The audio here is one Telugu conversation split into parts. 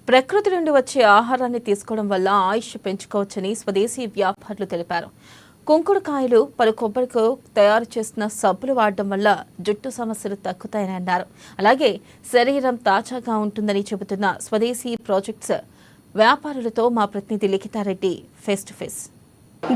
ప్రకృతి నుండి వచ్చే ఆహారాన్ని తీసుకోవడం వల్ల ఆయుష్ పెంచుకోవచ్చని స్వదేశీ వ్యాపారులు తెలిపారు. కుంకుడుకాయలు, పలు కొబ్బరితో తయారు చేసిన సబ్బులు వాడడం వల్ల జుట్టు సమస్యలు తగ్గుతాయని అన్నారు. అలాగే శరీరం తాజాగా ఉంటుందని చెబుతున్న స్వదేశీ ప్రాజెక్ట్స్ వ్యాపారులతో మా ప్రతినిధి Likhitha Reddy face to face.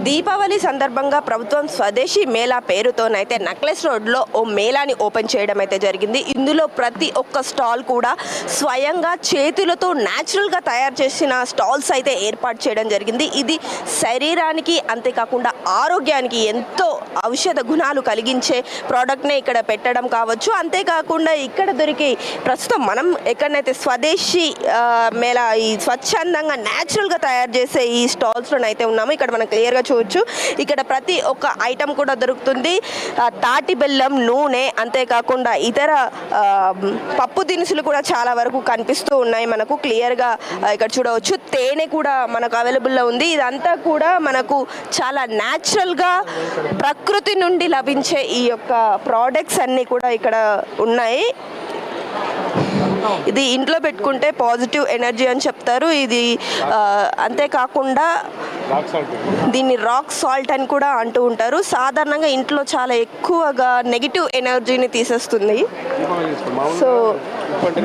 Deepavali సందర్భంగా ప్రభుత్వం స్వదేశీ మేళా పేరుతోనైతే నెక్లెస్ రోడ్లో ఓ మేళాని ఓపెన్ చేయడం అయితే జరిగింది. ఇందులో ప్రతి ఒక్క స్టాల్ కూడా స్వయంగా చేతులతో న్యాచురల్గా తయారు చేసిన స్టాల్స్ అయితే ఏర్పాటు చేయడం జరిగింది. ఇది శరీరానికి అంతేకాకుండా ఆరోగ్యానికి ఎంతో ఔషధ గుణాలు కలిగించే ప్రోడక్ట్నే ఇక్కడ పెట్టడం కావచ్చు. అంతేకాకుండా ఇక్కడ దొరికి ప్రస్తుతం మనం ఎక్కడనైతే స్వదేశీ మేళా ఈ స్వచ్ఛందంగా న్యాచురల్గా తయారు చేసే ఈ స్టాల్స్లోనైతే ఉన్నాము. ఇక్కడ మనం క్లియర్గా చూడొచ్చు. ఇక్కడ ప్రతి ఒక్క ఐటమ్ కూడా దొరుకుతుంది. తాటి బెల్లం, నూనె, అంతేకాకుండా ఇతర పప్పు దినుసులు కూడా చాలా వరకు కనిపిస్తూ ఉన్నాయి. మనకు క్లియర్గా ఇక్కడ చూడవచ్చు. తేనె కూడా మనకు అవైలబుల్లో ఉంది. ఇదంతా కూడా మనకు చాలా న్యాచురల్గా ప్రకృతి నుండి లభించే ఈ యొక్క ప్రోడక్ట్స్ అన్నీ కూడా ఇక్కడ ఉన్నాయి. ఇది ఇంట్లో పెట్టుకుంటే పాజిటివ్ ఎనర్జీ అని చెప్తారు. ఇది అంతేకాకుండా దీన్ని రాక్ సాల్ట్ అని కూడా అంటూ ఉంటారు. సాధారణంగా ఇంట్లో చాలా ఎక్కువగా నెగిటివ్ ఎనర్జీని తీసేస్తుంది. సో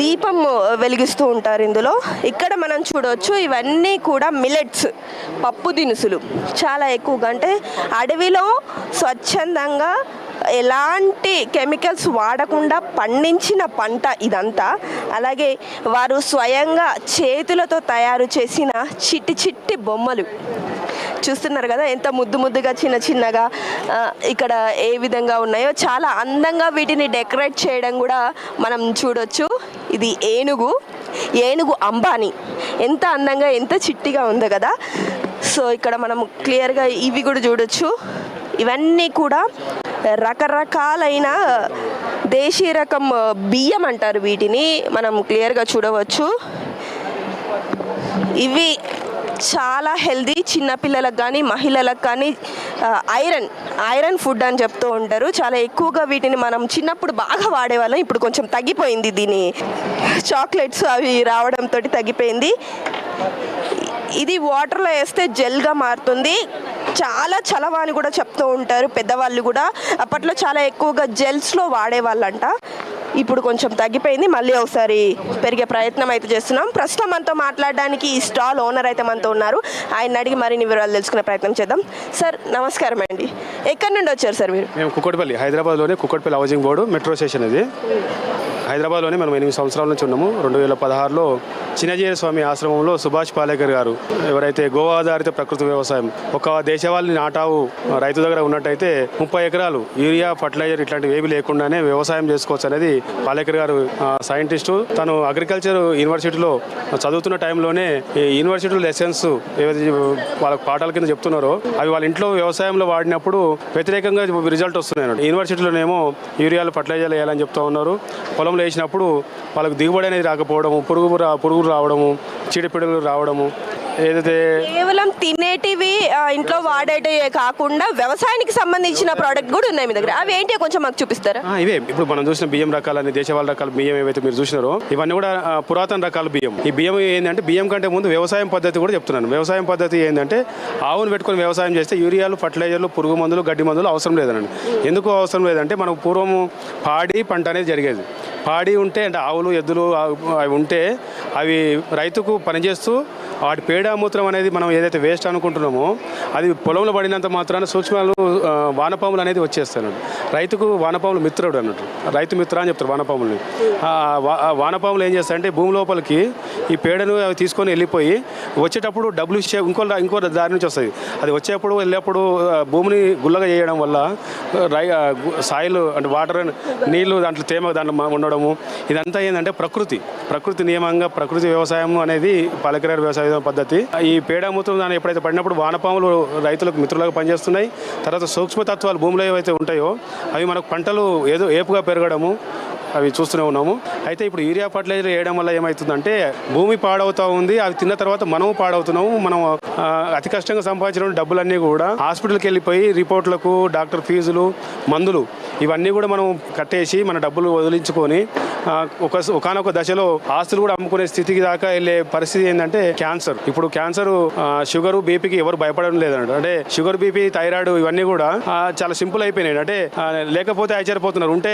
దీపం వెలిగిస్తూ ఉంటారు ఇందులో. ఇక్కడ మనం చూడవచ్చు, ఇవన్నీ కూడా మిల్లెట్స్, పప్పు దినుసులు చాలా ఎక్కువగా, అంటే అడవిలో స్వచ్ఛందంగా ఎలాంటి కెమికల్స్ వాడకుండా పండించిన పంట ఇదంతా. అలాగే వారు స్వయంగా చేతులతో తయారు చేసిన చిట్టి చిట్టి బొమ్మలు చూస్తున్నారు కదా, ఎంత ముద్దు ముద్దుగా చిన్న చిన్నగా ఇక్కడ ఏ విధంగా ఉన్నాయో చాలా అందంగా వీటిని డెకరేట్ చేయడం కూడా మనం చూడొచ్చు. ఇది ఏనుగు అంబానీ, ఎంత అందంగా ఎంత చిట్టిగా ఉందో కదా. సో ఇక్కడ మనం క్లియర్గా ఇవి కూడా చూడొచ్చు. ఇవన్నీ కూడా రకరకాలైన దేశీ రకం బియ్యం అంటారు వీటిని, మనం క్లియర్గా చూడవచ్చు. ఇవి చాలా హెల్దీ, చిన్నపిల్లలకు కానీ మహిళలకు కానీ ఐరన్ ఫుడ్ అని చెప్తూ ఉంటారు. చాలా ఎక్కువగా వీటిని మనం చిన్నప్పుడు బాగా వాడేవాళ్ళం. ఇప్పుడు కొంచెం తగ్గిపోయింది, దీని చాక్లెట్స్ అవి రావడంతో తగ్గిపోయింది. ఇది వాటర్లో వేస్తే జెల్గా మారుతుంది. చాలా చలవ అని కూడా చెప్తూ ఉంటారు పెద్దవాళ్ళు కూడా. అప్పట్లో చాలా ఎక్కువగా జెల్స్లో వాడేవాళ్ళంట. ఇప్పుడు కొంచెం తగ్గిపోయింది, మళ్ళీ ఒకసారి పెరిగే ప్రయత్నం అయితే చేస్తున్నాం. ప్రస్తుతం మనతో మాట్లాడడానికి ఈ స్టాల్ ఓనర్ అయితే మనతో ఉన్నారు. ఆయన అడిగి మరిన్ని వివరాలు తెలుసుకునే ప్రయత్నం చేద్దాం. సార్ నమస్కారం అండి, ఎక్కడి నుండి వచ్చారు సార్ మీరు? మేము కుక్కట్పల్లి, హైదరాబాద్లోనే Kukatpally housing board metro station. ఇది హైదరాబాద్లోనే మనం 8 సంవత్సరాల నుంచి ఉన్నాము. 2016లో చిన్నజీర స్వామి ఆశ్రమంలో సుభాష్ పాలేకర్ గారు ఎవరైతే గో ఆధారిత ప్రకృతి వ్యవసాయం, ఒక దేశవాళీ నాటావు రైతు దగ్గర ఉన్నట్టయితే 30 ఎకరాలు యూరియా, ఫర్టిలైజర్ ఇట్లాంటివి ఏవి లేకుండానే వ్యవసాయం చేసుకోవచ్చు అనేది పాలేకర్ గారు సైంటిస్టు. తను అగ్రికల్చర్ యూనివర్సిటీలో చదువుతున్న టైంలోనే ఈ యూనివర్సిటీ లెసన్స్ ఏవైతే వాళ్ళ పాఠాల కింద చెప్తున్నారో అవి వాళ్ళ ఇంట్లో వ్యవసాయంలో వాడినప్పుడు వ్యతిరేకంగా రిజల్ట్ వస్తున్నాయి. యూనివర్సిటీలోనేమో యూరియాలు, ఫర్టిలైజర్లు వేయాలని చెప్తా ఉన్నారు. పొలంలో వేసినప్పుడు వాళ్ళకు దిగుబడి అనేది రాకపోవడము, పురుగులు రావడము, చీడపీడలు రావడము, ఏదైతే కేవలం తినేటివి ఇంట్లో వాడేటివే కాకుండా వ్యవసాయానికి సంబంధించిన ప్రోడక్ట్ కూడా ఉన్నాయి మీ దగ్గర. అవి ఏంటి కొంచెం మాకు చూపిస్తారా? ఇవే ఇప్పుడు మనం చూసిన బియ్యం రకాలని, దేశవాళీ రకాల బియ్యం ఏవైతే మీరు చూసినారో ఇవన్నీ కూడా పురాతన రకాల బియ్యం. ఈ బియ్యం ఏంటంటే బియ్యం కంటే ముందు వ్యవసాయం పద్ధతి కూడా చెప్తున్నాను. వ్యవసాయం పద్ధతి ఏంటంటే ఆవును పెట్టుకొని వ్యవసాయం చేస్తే యూరియాలు, ఫర్టిలైజర్లు, పురుగు మందులు, గడ్డి మందులు అవసరం లేదనండి. ఎందుకు అవసరం లేదంటే మనకు పూర్వము పాడి పంట అనేది జరిగేది. పాడి ఉంటే అంటే ఆవులు, ఎద్దులు అవి ఉంటే అవి రైతుకు పనిచేస్తూ వాటి పేడ మూత్రం అనేది మనం ఏదైతే వేస్ట్ అనుకుంటున్నామో అది పొలంలో పడినంత మాత్రాన సూక్ష్మాలు, వానపాములు అనేది వచ్చేస్తాయి. రైతుకు వానపాములు మిత్రుడు అన్నట్టు, రైతు మిత్ర అని చెప్తారు వానపాములని. వానపాములు ఏం చేస్తాయంటే భూమి లోపలికి ఈ పేడను అవి తీసుకొని వెళ్ళిపోయి వచ్చేటప్పుడు డబ్బులు ఇంకో దారి నుంచి వస్తుంది. అది వచ్చేప్పుడు వెళ్ళేప్పుడు భూమిని గుల్లగా చేయడం వల్ల సాయిల్ అంటే వాటర్, నీళ్లు దాంట్లో తేమ దాంట్లో ఉండడము, ఇదంతా ఏంటంటే ప్రకృతి నియమంగా ప్రకృతి వ్యవసాయం అనేది పాలేకర్ వ్యవసాయ పద్ధతి. ఈ పేడ మూత్రం దాన్ని ఎప్పుడైతే పడినప్పుడు వానపాములు రైతులకు మిత్రులుగా పనిచేస్తున్నాయి. తర్వాత సూక్ష్మతత్వాలు భూమిలో ఏవైతే ఉంటాయో అవి మనకు పంటలు ఏదో ఏపుగా పెరగడము అవి చూస్తూనే ఉన్నాము. అయితే ఇప్పుడు యూరియా ఫర్టిలైజర్ వేయడం వల్ల ఏమవుతుందంటే భూమి పాడవుతూ ఉంది. అవి తిన్న తర్వాత మనము పాడవుతున్నాము. మనం అతి కష్టంగా సంపాదించిన డబ్బులన్నీ కూడా హాస్పిటల్కి వెళ్ళిపోయి రిపోర్ట్లకు డాక్టర్ ఫీజులు మందులు ఇవన్నీ కూడా మనం కట్టేసి మన డబ్బులు వదిలించుకొని ఒకనొక దశలో ఆస్తులు కూడా అమ్ముకునే స్థితికి దాకా వెళ్ళే పరిస్థితి ఏంటంటే క్యాన్సర్. ఇప్పుడు క్యాన్సర్, షుగర్, బీపీకి ఎవరు భయపడడం లేదన్నట్టు. అంటే షుగర్, బీపీ, థైరాయిడ్ ఇవన్నీ కూడా చాలా సింపుల్ అయిపోయినాయి. అంటే లేకపోతే ఆశ్చర్యపోతున్నారు. ఉంటే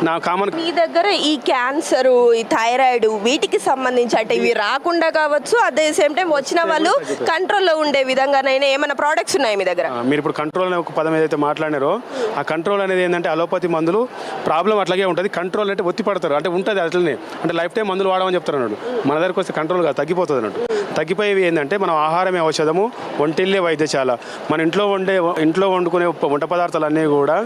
నా కామన్ మీ దగ్గర ఈ క్యాన్సర్, ఈ థైరాయిడ్ వీటికి సంబంధించి అంటే ఇవి రాకుండా కావచ్చు, అదే సేమ్ టైం వచ్చిన వాళ్ళు కంట్రోల్లో ఉండే విధంగానైనా ఏమైనా ప్రోడక్ట్స్ ఉన్నాయి మీ దగ్గర? మీరు ఇప్పుడు కంట్రోల్ అనే ఒక పదం ఏదైతే మాట్లాడారో ఆ కంట్రోల్ అనేది ఏంటంటే అలోపతి మందులు ప్రాబ్లం అట్లాగే ఉంటుంది. కంట్రోల్ అంటే ఒత్తి పడతారు, అంటే ఉంటుంది అట్లనే, అంటే లైఫ్ టైం మందులు వాడమని చెప్తారు అన్నట్టు. మన దగ్గరకు వస్తే కంట్రోల్ కాదు, తగ్గిపోతుంది అన్నట్టు. తగ్గిపోయేవి ఏంటంటే మనం ఆహారమే ఔషధము, ఒంటిల్లే వైద్యశాల. మన ఇంట్లో వండుకునే వంట పదార్థాలు అన్నీ కూడా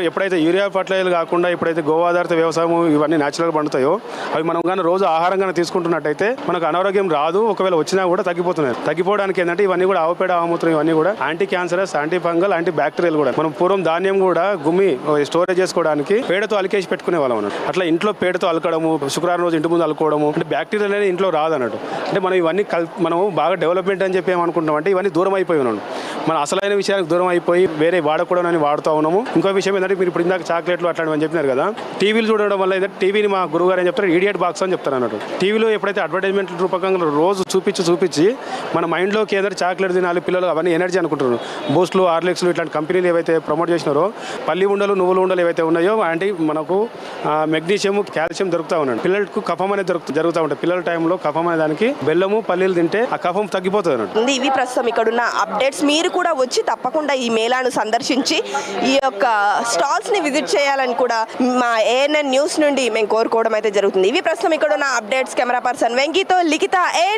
ఎప్పుడైతే యూరియా ఫర్టిలైజర్ కాకుండా ఎప్పుడైతే గోవాధారిత వ్యవసాయం ఇవన్నీ న్యాచురల్గా పండుతాయో అవి మనం కానీ రోజు ఆహారంగా తీసుకుంటున్నట్టయితే మనకు అనారోగ్యం రాదు. ఒకవేళ వచ్చినా కూడా తగ్గిపోతున్నాయి. తగ్గిపోవడానికి ఏంటంటే ఇవన్నీ కూడా ఆవుపేడ, ఆవుమూత్రం ఇవన్నీ కూడా anti cancerous, anti fungal, anti bacterial కూడా. మనం పూర్వం ధాన్యం కూడా గుమ్మి స్టోరేజ్ చేసుకోవడానికి పేడతో అలికేసి పెట్టుకునే వాళ్ళం అన్నట్టు. అట్లా ఇంట్లో పేడతో అలకడము, శుక్రవారం రోజు ఇంటి ముందు అలుకోవడము, అంటే బ్యాక్టీరియల్ అనేది ఇంట్లో రాదన్నట్టు. అంటే మనం ఇవన్నీ మనం బాగా డెవలప్మెంట్ అని చెప్పి ఏమనుకుంటాం అంటే ఇవన్నీ దూరం అయిపోయి ఉన్నాం. మన అసలైన విషయానికి దూరం అయిపోయి వేరే వాడకూడదని వాడుతూ ఉన్నాము. ఇంకో విషయం ఏంటంటే మీరు ఇప్పుడు ఇందాక చాక్లెట్లు అట్లాంటివి అని చెప్పినారు కదా, టీవీలు చూడడం వల్ల ఏంటంటే టీవీని మా గురువుగారు ఏం చెప్తారు, ఈడియట్ బాక్స్ అని చెప్తారు అన్నట్టు. టీవీలో ఎప్పుడైతే అడ్వర్టైజ్మెంట్ రూపకంగా రోజు చూపించి మన మైండ్లోకి ఏదైతే చాక్లెట్ తినాలి పిల్లలు అవన్నీ ఎనర్జీ అనుకుంటున్నారు. బూస్ట్లు, హార్లిక్స్లు ఇట్లాంటి కంపెనీలు ఏవైతే ప్రమోట్ చేసినారో పల్లి ఉండలు, నువ్వులు ఉండలు ఏవైతే ఉన్నాయో అంటే మనకు మెగ్నీషియం, కాల్షియం దొరుకుతూ ఉన్నాడు. పిల్లలకు కఫం అనేది జరుగుతూ ఉంటుంది. పిల్లల టైంలో కఫం అనే దానికి బెల్లము, పల్లీలు తింటే ఆ కఫం తగ్గిపోతుంది అన్నట్టు. ఇవి ప్రస్తుతం ఇక్కడ ఉన్న అప్డేట్స్. మీరు కూడా వచ్చి తప్పకుండా ఈ మేళాను సందర్శించి ఈ యొక్క స్టాల్స్ ని విజిట్ చేయాలని కూడా మా ఏఎన్ఎన్ న్యూస్ నుండి మేము కోరుకోవడం అయితే జరుగుతుంది. ఇవి ప్రస్తుతం ఇక్కడ ఉన్న అప్డేట్స్. కెమెరా పర్సన్ వెంకీతో లిఖిత, ANN